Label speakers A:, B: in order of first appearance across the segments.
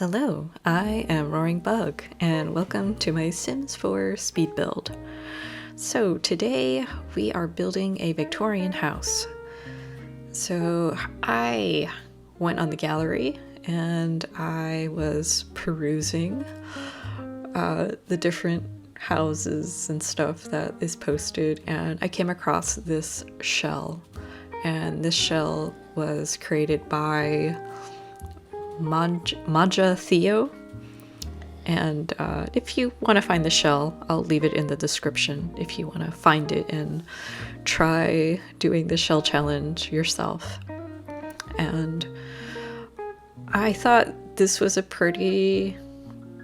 A: Hello, I am roaringbug, and welcome to my Sims 4 speed build. So today we are building a Victorian house. So I went on the gallery and I was perusing the different houses and stuff that is posted, and I came across this shell. And this shell was created by MajaTheoo, and if you want to find the shell, I'll leave it in the description if you want to find it and try doing the shell challenge yourself. And I thought this was a pretty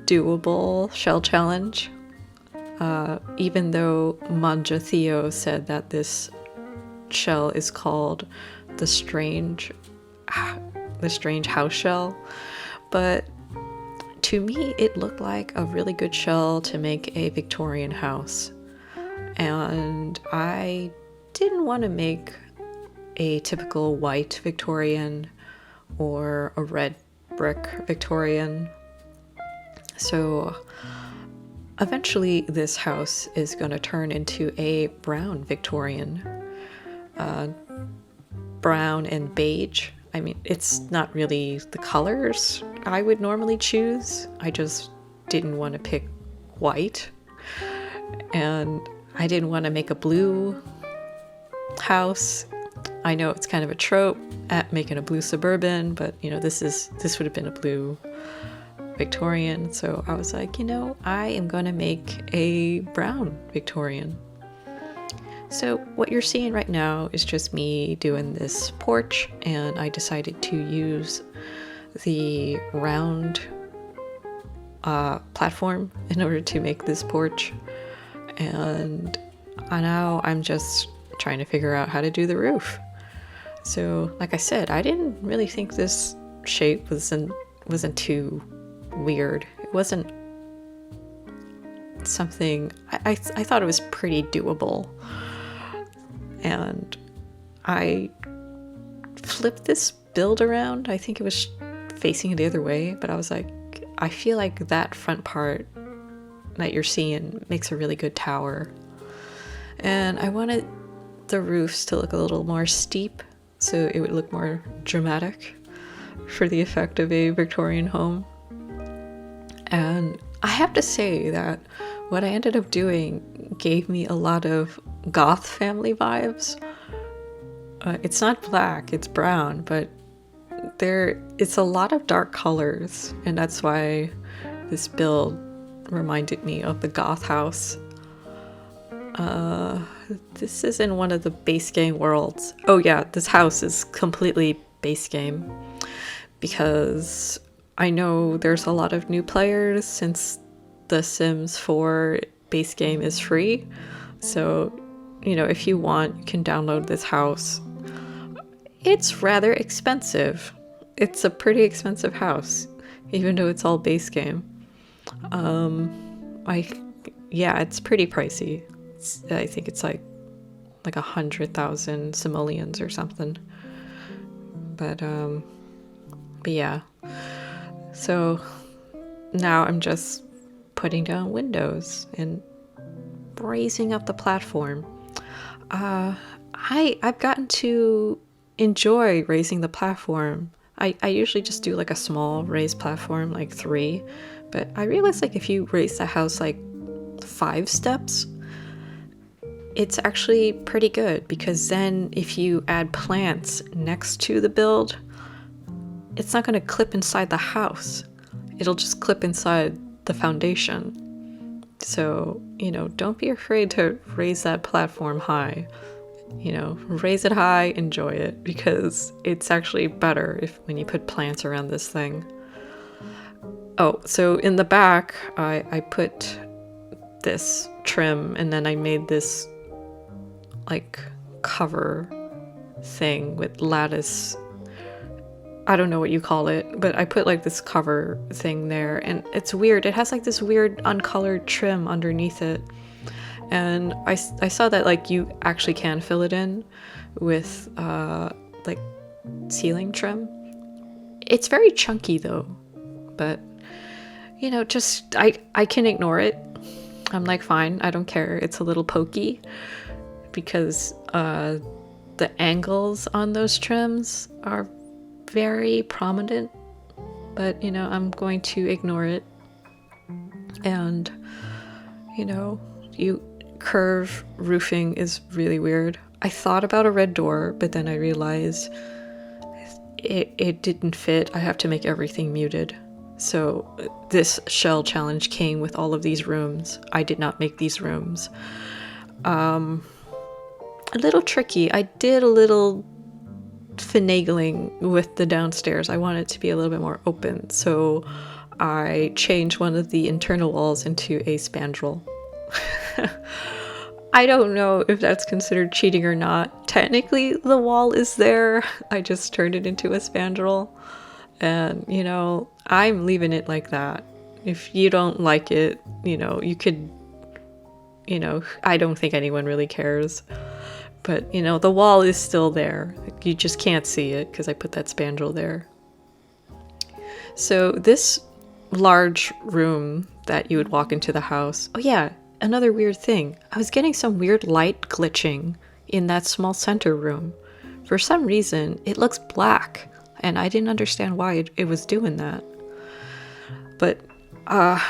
A: doable shell challenge, even though MajaTheoo said that this shell is called the strange house shell, but to me it looked like a really good shell to make a Victorian house. And I didn't want to make a typical white Victorian or a red brick Victorian, so eventually this house is going to turn into a brown Victorian, brown and beige. I mean, it's not really the colors I would normally choose. I just didn't want to pick white. And I didn't want to make a blue house. I know it's kind of a trope at making a blue suburban, but you know, this would have been a blue Victorian. So I was like, I am going to make a brown Victorian. So what you're seeing right now is just me doing this porch, and I decided to use the round platform in order to make this porch. And now I'm just trying to figure out how to do the roof. So like I said, I didn't really think this shape wasn't too weird. It wasn't something, I thought it was pretty doable. And I flipped this build around. I think it was facing the other way, but I was like, I feel like that front part that you're seeing makes a really good tower. And I wanted the roofs to look a little more steep, so it would look more dramatic for the effect of a Victorian home. And I have to say that what I ended up doing gave me a lot of Goth family vibes. It's not black, it's brown, but it's a lot of dark colors, and that's why this build reminded me of the Goth house. This is in one of the Basegame worlds. Oh yeah, this house is completely Basegame, because I know there's a lot of new players since the Sims 4 Basegame is free. So, if you want, you can download this house. It's rather expensive. It's a pretty expensive house, even though it's all Basegame. It's pretty pricey. I think it's like 100,000 simoleons or something. But yeah. So now I'm just putting down windows and raising up the platform. I've gotten to enjoy raising the platform. I usually just do like a small raised platform, like 3, but I realized if you raise the house 5 steps, it's actually pretty good, because then if you add plants next to the build, it's not going to clip inside the house. It'll just clip inside the foundation. So, don't be afraid to raise that platform high. Raise it high, enjoy it, because it's actually better when you put plants around this thing. Oh, so in the back, I put this trim, and then I made this cover thing with lattice. I don't know what you call it, but I put this cover thing there, and it's weird. It has this weird uncolored trim underneath it. And I saw that you actually can fill it in with ceiling trim. It's very chunky though, but you know, just I can ignore it. I'm like, fine, I don't care. It's a little pokey because the angles on those trims are very prominent, but you know, I'm going to ignore it. And you know, curve roofing is really weird. I thought about a red door, but then I realized it didn't fit. I have to make everything muted. So this shell challenge came with all of these rooms. I did not make these rooms. A little tricky. I did a little finagling with the downstairs. I wanted it to be a little bit more open. So I changed one of the internal walls into a spandrel. I don't know if that's considered cheating or not. Technically, the wall is there. I just turned it into a spandrel. And, you know, I'm leaving it like that. If you don't like it, you know, you could, you know, I don't think anyone really cares. But, you know, the wall is still there. You just can't see it because I put that spandrel there. So this large room that you would walk into the house. Oh yeah, another weird thing. I was getting some weird light glitching in that small center room. For some reason, it looks black, and I didn't understand why it was doing that. But I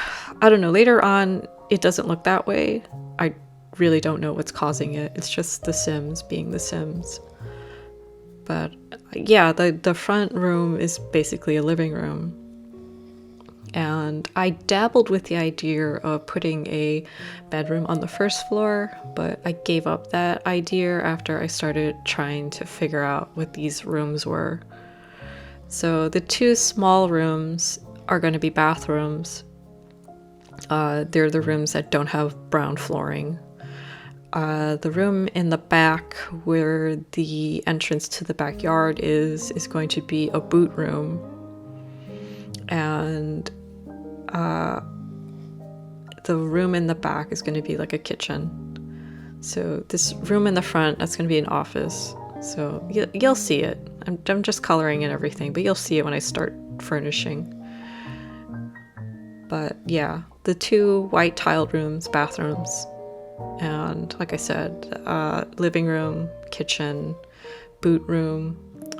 A: don't know, later on, it doesn't look that way. I really don't know what's causing it. It's just The Sims being The Sims. But yeah, the front room is basically a living room. And I dabbled with the idea of putting a bedroom on the first floor, but I gave up that idea after I started trying to figure out what these rooms were. So the two small rooms are going to be bathrooms. They're the rooms that don't have brown flooring. The room in the back where the entrance to the backyard is going to be a boot room. And the room in the back is going to be like a kitchen. So this room in the front, that's going to be an office. So you'll see it. I'm just coloring and everything, but you'll see it when I start furnishing. But yeah, the two white tiled rooms, bathrooms, and like I said, living room, kitchen, boot room,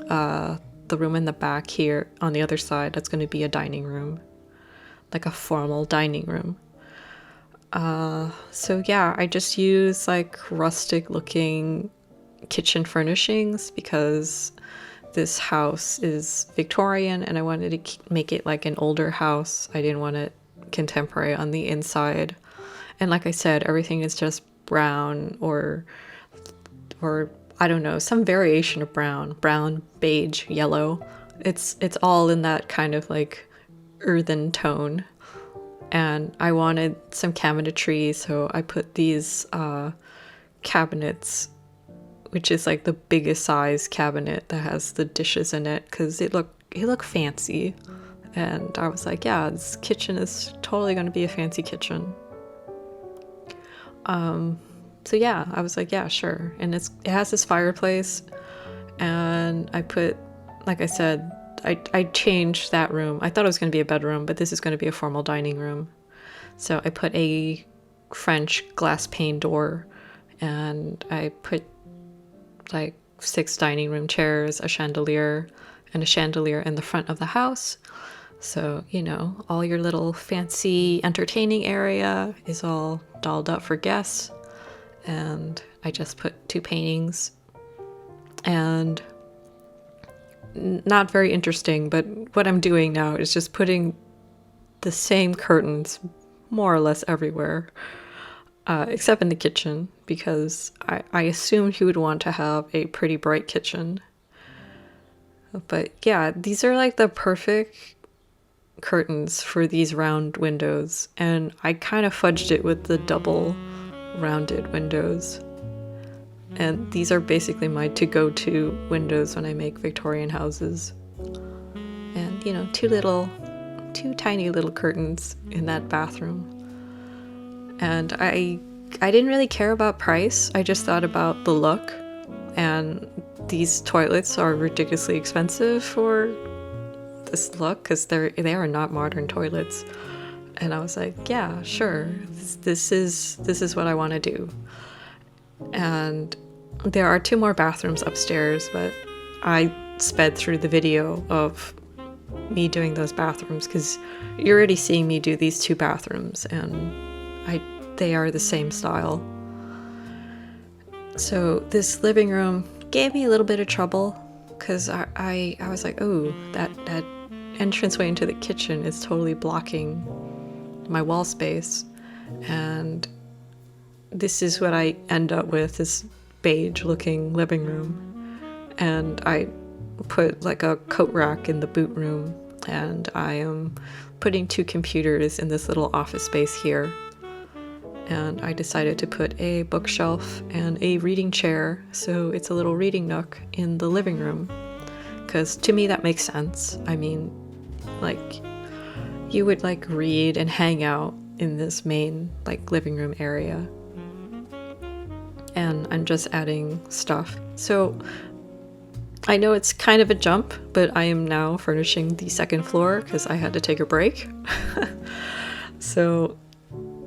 A: the room in the back here on the other side, that's going to be a dining room, like a formal dining room. So yeah, I just use like rustic looking kitchen furnishings because this house is Victorian and I wanted to make it like an older house. I didn't want it contemporary on the inside. And like I said, everything is just brown or I don't know, some variation of brown, beige, yellow. It's all in that kind of like earthen tone. And I wanted some cabinetry, so I put these cabinets, which is like the biggest size cabinet that has the dishes in it, because it looked fancy. And I was like, yeah, this kitchen is totally going to be a fancy kitchen. So yeah, I was like, yeah, sure. And it has this fireplace, and I put, like I said, I changed that room. I thought it was going to be a bedroom, but this is going to be a formal dining room. So I put a French glass pane door, and I put like 6 dining room chairs, a chandelier, and a chandelier in the front of the house. So, you know, all your little fancy entertaining area is all dolled up for guests. And I just put 2 paintings. And not very interesting, but what I'm doing now is just putting the same curtains more or less everywhere, except in the kitchen, because I assumed he would want to have a pretty bright kitchen. But yeah, these are like the perfect curtains for these round windows, and I kind of fudged it with the double rounded windows. And these are basically my to-go-to windows when I make Victorian houses. And, you know, 2 tiny little curtains in that bathroom. And I didn't really care about price. I just thought about the look. And these toilets are ridiculously expensive for this look? Because they are not modern toilets. And I was like, yeah, sure. This is what I want to do. And there are 2 more bathrooms upstairs, but I sped through the video of me doing those bathrooms because you're already seeing me do these 2 bathrooms, and they are the same style. So this living room gave me a little bit of trouble because I was like, oh, that entranceway into the kitchen is totally blocking my wall space, and this is what I end up with, this beige looking living room. And I put like a coat rack in the boot room, and I am putting 2 computers in this little office space here. And I decided to put a bookshelf and a reading chair, so it's a little reading nook in the living room, because to me that makes sense. I mean, like, you would like read and hang out in this main like living room area, and I'm just adding stuff. So I know it's kind of a jump, but I am now furnishing the 2nd floor because I had to take a break. So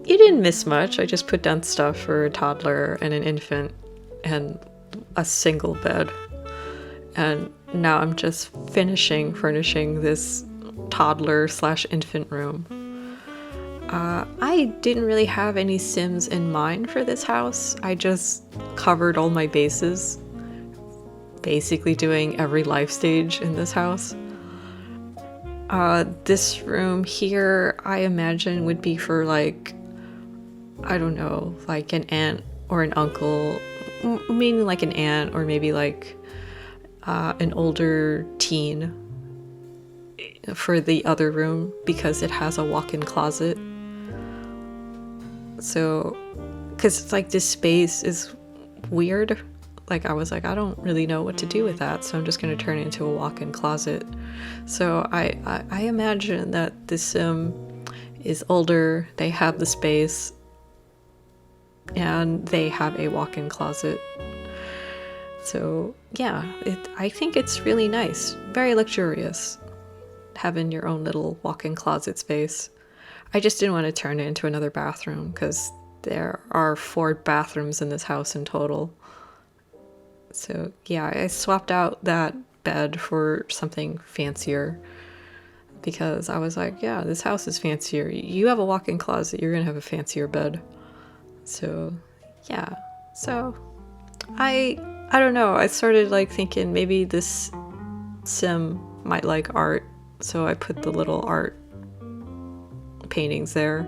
A: you didn't miss much. I just put down stuff for a toddler and an infant and a single bed. And now I'm just finishing furnishing this toddler/infant room. I didn't really have any Sims in mind for this house. I just covered all my bases, basically doing every life stage in this house. This room here, I imagine, would be for like, I don't know, like an aunt or an uncle, meaning like an aunt or maybe like an older teen for the other room because it has a walk-in closet. So, because it's like this space is weird. Like I was like, I don't really know what to do with that, so I'm just going to turn it into a walk-in closet. So I imagine that this Sim is older, they have the space, and they have a walk-in closet. So yeah, I think it's really nice, very luxurious, having your own little walk-in closet space. I just didn't want to turn it into another bathroom because there are 4 bathrooms in this house in total. So yeah, I swapped out that bed for something fancier because I was like, yeah, this house is fancier. You have a walk-in closet, you're gonna have a fancier bed. So yeah, so I don't know, I started like thinking maybe this Sim might like art, so I put the little art paintings there.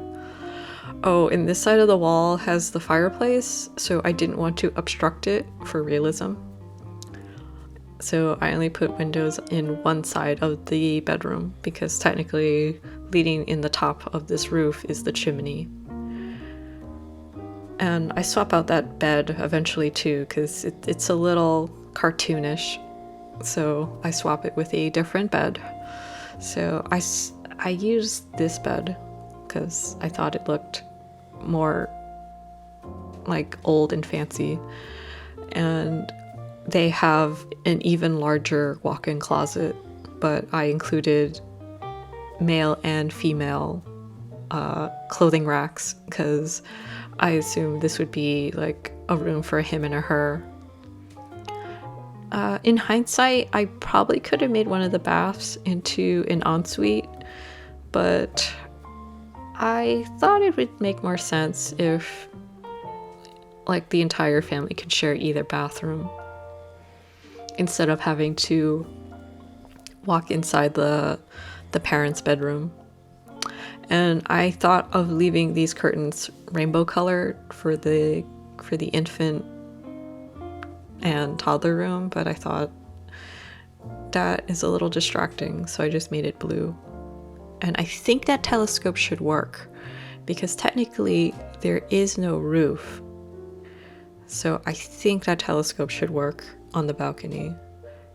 A: Oh, and this side of the wall has the fireplace, so I didn't want to obstruct it for realism. So I only put windows in one side of the bedroom because technically leading in the top of this roof is the chimney. And I swap out that bed eventually too because it's a little cartoonish, so I swap it with a different bed. So I used this bed because I thought it looked more like old and fancy, and they have an even larger walk-in closet, but I included male and female clothing racks because I assumed this would be like a room for him and a her. In hindsight, I probably could have made one of the baths into an ensuite, but I thought it would make more sense if like the entire family could share either bathroom instead of having to walk inside the parents' bedroom. And I thought of leaving these curtains rainbow colored for the infant and toddler room, but I thought that is a little distracting, so I just made it blue. And I think that telescope should work because technically there is no roof. So I think that telescope should work on the balcony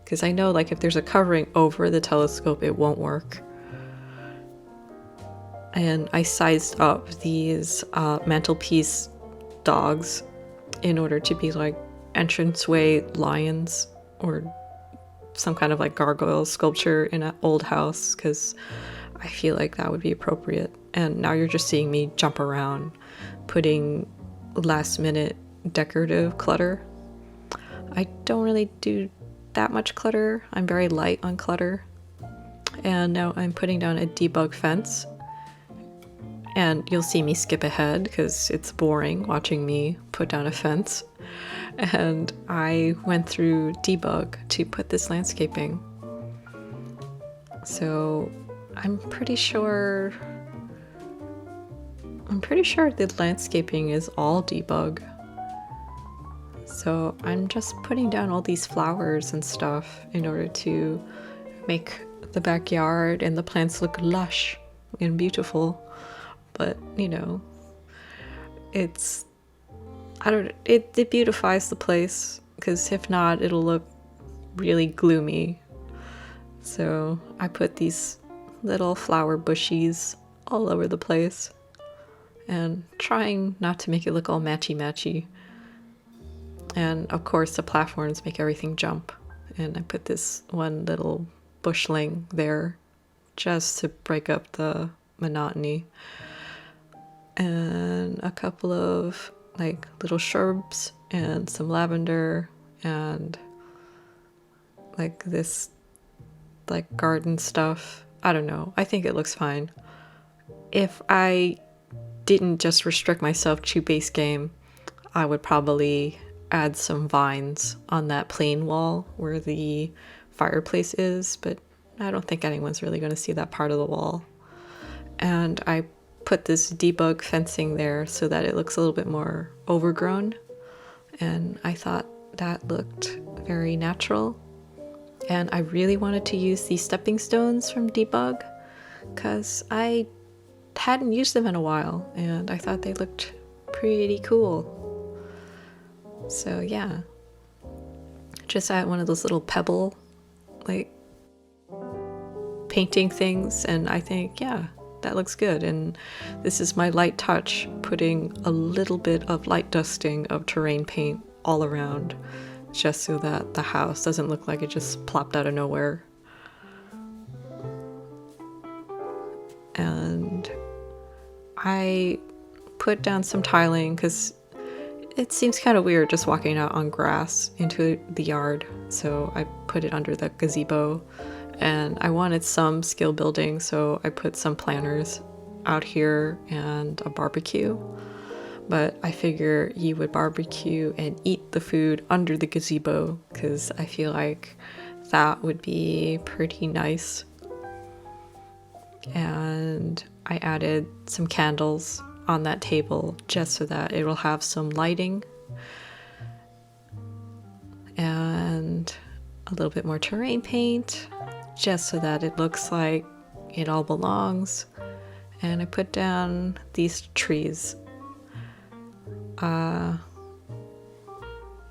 A: because I know like if there's a covering over the telescope, it won't work. And I sized up these mantelpiece dogs in order to be like entranceway lions or some kind of like gargoyle sculpture in an old house, because I feel like that would be appropriate. And now you're just seeing me jump around, putting last minute decorative clutter. I don't really do that much clutter. I'm very light on clutter. And now I'm putting down a debug fence. And you'll see me skip ahead because it's boring watching me put down a fence. And I went through debug to put this landscaping. So I'm pretty sure the landscaping is all debug. So I'm just putting down all these flowers and stuff in order to make the backyard and the plants look lush and beautiful. But, you know, it beautifies the place, because if not, it'll look really gloomy. So I put these little flower bushies all over the place and trying not to make it look all matchy-matchy. And of course the platforms make everything jump. And I put this one little bushling there just to break up the monotony. And a couple of like little shrubs and some lavender and like this like garden stuff. I don't know. I think it looks fine. If I didn't just restrict myself to base game, I would probably add some vines on that plain wall where the fireplace is, but I don't think anyone's really going to see that part of the wall. And I put this debug fencing there so that it looks a little bit more overgrown, and I thought that looked very natural. And I really wanted to use these stepping stones from debug because I hadn't used them in a while and I thought they looked pretty cool. So yeah, just add one of those little pebble like painting things, and I think, yeah, that looks good. And this is my light touch, putting a little bit of light dusting of terrain paint all around, just so that the house doesn't look like it just plopped out of nowhere. And I put down some tiling because it seems kind of weird just walking out on grass into the yard, so I put it under the gazebo. And I wanted some skill building, so I put some planters out here and a barbecue. But I figure you would barbecue and eat the food under the gazebo, because I feel like that would be pretty nice. And I added some candles on that table just so that it will have some lighting. And a little bit more terrain paint, just so that it looks like it all belongs. And I put down these trees.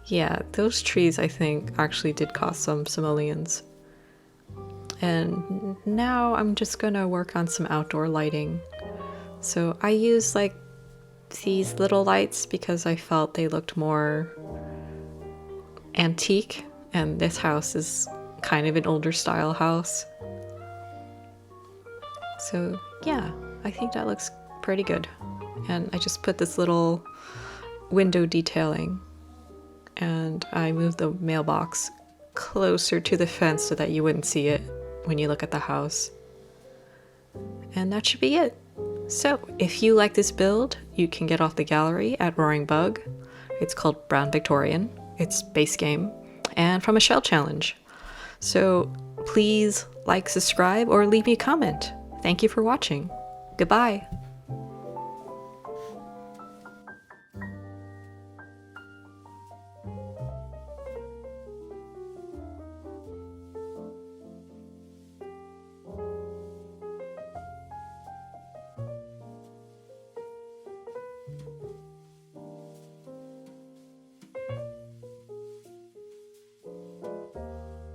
A: Yeah, those trees I think actually did cost some simoleons. And now I'm just gonna work on some outdoor lighting. So I used like these little lights because I felt they looked more antique, and this house is kind of an older style house. So yeah, I think that looks pretty good. And I just put this little window detailing, and I moved the mailbox closer to the fence so that you wouldn't see it when you look at the house. And that should be it. So if you like this build, you can get off the gallery at roaringbug. It's called Brown Victorian. It's base game and from a shell challenge. So please like, subscribe, or leave me a comment. Thank you for watching. Goodbye.